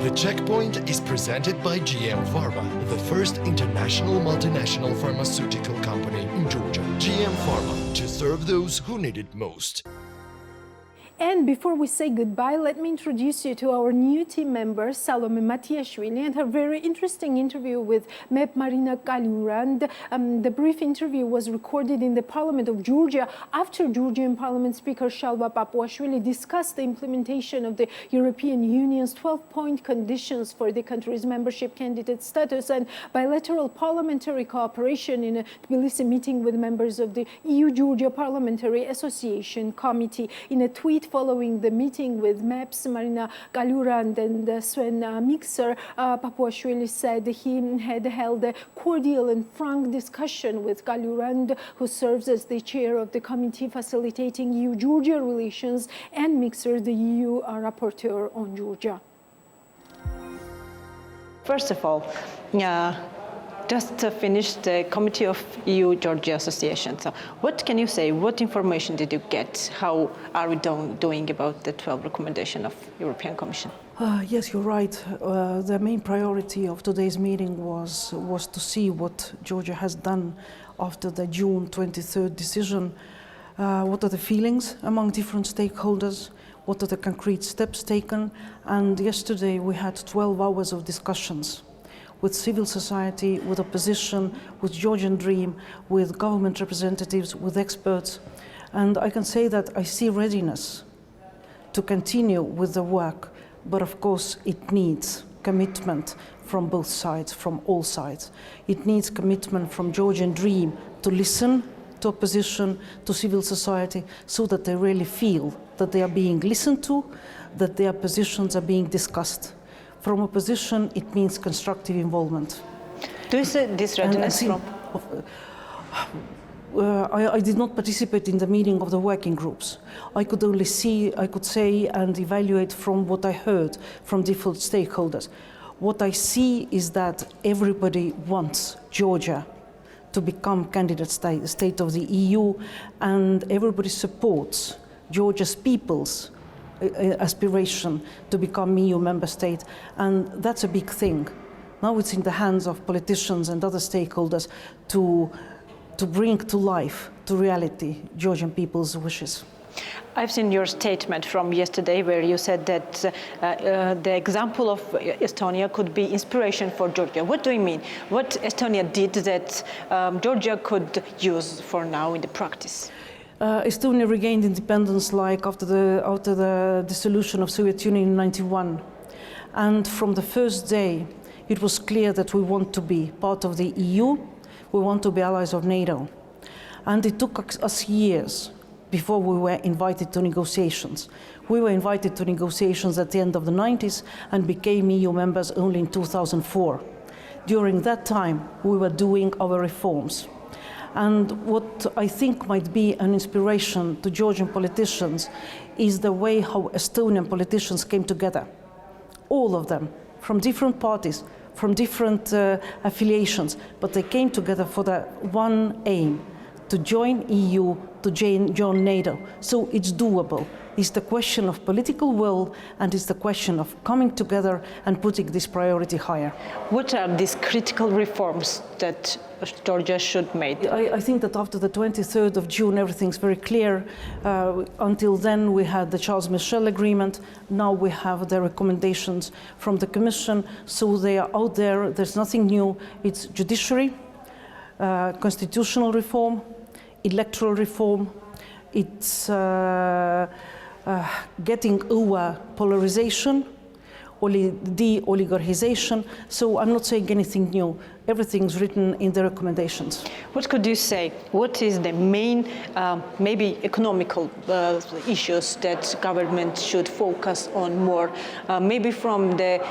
The Checkpoint is presented by GM Pharma, the first international multinational pharmaceutical company in Georgia. GM Pharma, to serve those who need it most. And before we say goodbye, let me introduce you to our new team member, Salome Matiashvili, and her very interesting interview with MEP Marina Kaljurand. The brief interview was recorded in the Parliament of Georgia after Georgian Parliament Speaker Shalva Papuashvili discussed the implementation of the European Union's 12-point conditions for the country's membership candidate status and bilateral parliamentary cooperation in a Tbilisi meeting with members of the EU-Georgia Parliamentary Association Committee. In a tweet following the meeting with MEPs Marina Kaljurand and Sven Mikser, Papuashvili said he had held a cordial and frank discussion with Kaljurand, who serves as the chair of the committee facilitating EU-Georgia relations, and Mikser, the EU rapporteur on Georgia. First of all, just finished the Committee of EU-Georgia Association. So what can you say? What information did you get? How are we doing about the 12 recommendation of European Commission? Yes, you're right. The main priority of today's meeting was to see what Georgia has done after the June 23rd decision. What are the feelings among different stakeholders? What are the concrete steps taken? And yesterday we had 12 hours of discussions with civil society, with opposition, with Georgian Dream, with government representatives, with experts. And I can say that I see readiness to continue with the work, but of course it needs commitment from both sides, from all sides. It needs commitment from Georgian Dream to listen to opposition, to civil society, so that they really feel that they are being listened to, that their positions are being discussed. From opposition, it means constructive involvement. Do you see this readiness from? I did not participate in the meeting of the working groups. I could only say and evaluate from what I heard from different stakeholders. What I see is that everybody wants Georgia to become candidate state of the EU, and everybody supports Georgia's people's aspiration to become EU member state, and that's a big thing. Now it's in the hands of politicians and other stakeholders to bring to life, to reality, Georgian people's wishes. I've seen your statement from yesterday where you said that the example of Estonia could be inspiration for Georgia. What do you mean? What Estonia did that Georgia could use for now in the practice? Estonia regained independence after the dissolution of Soviet Union in '91. And from the first day, it was clear that we want to be part of the EU, we want to be allies of NATO. And it took us years before we were invited to negotiations. We were invited to negotiations at the end of the '90s and became EU members only in 2004. During that time, we were doing our reforms. And what I think might be an inspiration to Georgian politicians is the way how Estonian politicians came together. All of them, from different parties, from different affiliations, but they came together for the one aim, to join EU, to join NATO. So it's doable. It's the question of political will, and it's the question of coming together and putting this priority higher. What are these critical reforms that Georgia should make? I think that after the 23rd of June, everything's very clear. Until then, we had the Charles Michel agreement. Now we have the recommendations from the Commission. So they are out there. There's nothing new. It's judiciary, constitutional reform, electoral reform. It's getting over polarization, de-oligarchization. So I'm not saying anything new. Everything's written in the recommendations. What could you say? What is the main, maybe economical issues that government should focus on more? Maybe from the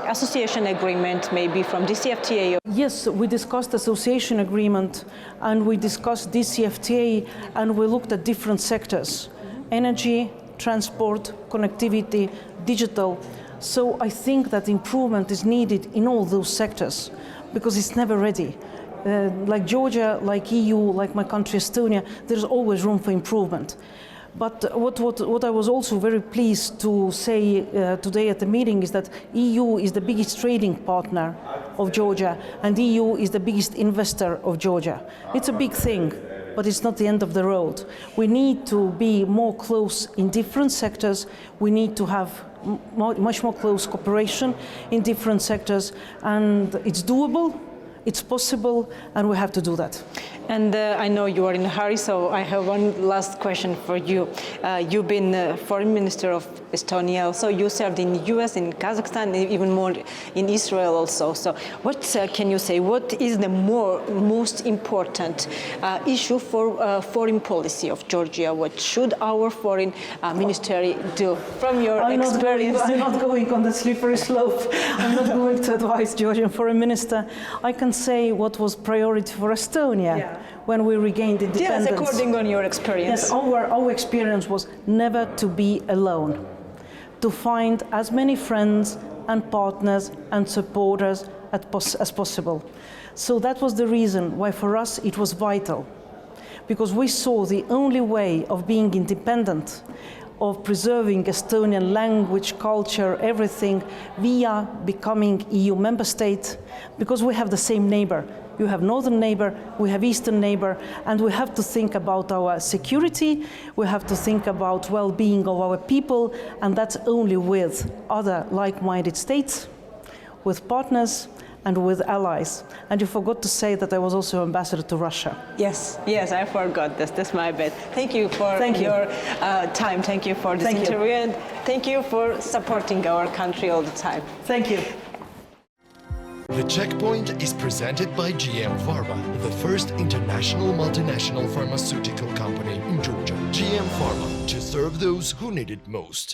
association agreement, maybe from DCFTA? Yes, we discussed association agreement and we discussed DCFTA and we looked at different sectors: energy, transport, connectivity, digital. So I think that improvement is needed in all those sectors because it's never ready. Like Georgia, like EU, like my country Estonia, there's always room for improvement. But what I was also very pleased to say today at the meeting is that EU is the biggest trading partner of Georgia, and EU is the biggest investor of Georgia. It's a big thing, but it's not the end of the road. We need to be more close in different sectors. We need to have much more close cooperation in different sectors, and it's doable, it's possible, and we have to do that. And I know you are in a hurry, so I have one last question for you. You've been foreign minister of Estonia, so you served in the US, in Kazakhstan, even more in Israel also. So what can you say, what is the most important issue for foreign policy of Georgia? What should our foreign ministry do from your experience? I'm not going on the slippery slope. I'm not going to advise Georgian foreign minister. I can say what was priority for Estonia when we regained independence. Yes, according on your experience. Yes, our experience was never to be alone, to find as many friends and partners and supporters as possible. So that was the reason why for us it was vital, because we saw the only way of being independent, of preserving Estonian language, culture, everything, via becoming EU member state, because we have the same neighbor. You have northern neighbor, we have eastern neighbor, and we have to think about our security, we have to think about well-being of our people, and that's only with other like-minded states, with partners, and with allies. And you forgot to say that I was also ambassador to Russia. Yes, I forgot this. That's my bad. Thank you for your time. Thank you for this interview, and thank you for supporting our country all the time. Thank you. The Checkpoint is presented by GM Pharma, the first international multinational pharmaceutical company in Georgia. GM Pharma, to serve those who need it most.